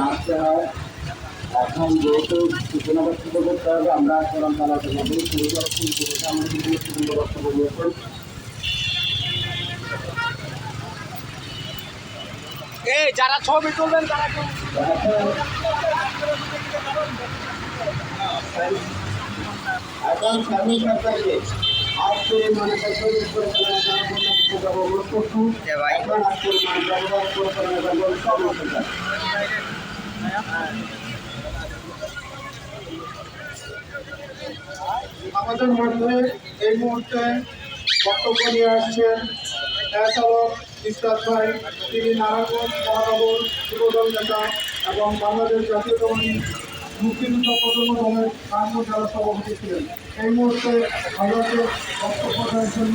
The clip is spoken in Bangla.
নাচতে হয়। এখন যেহেতু সূচনা বক্তব্য করতে হবে, আমরা কোরআন তালাতের মধ্যে শুরু করছি। আমরা কিন্তু সুন্দর বক্তব্য দিয়েছেন। এই যারা ছবি তুলবেন তারা এখন স্বামী সরকারকে আজকের মানে আমাদের মধ্যে এই মুহূর্তে বক্তব্য নিয়ে আসছেন ইসরাত ভাই। তিনি নারায়ণগঞ্জ মহানগর যুবদল নেতা এবং বাংলাদেশ জাতীয়তাবাদী মুক্তিযুদ্ধ প্রজন্ম দলের নারায়ণগঞ্জ জেলা সভাপতি ছিলেন। এই মুহূর্তে আমাদের বক্তব্য দেওয়ার জন্য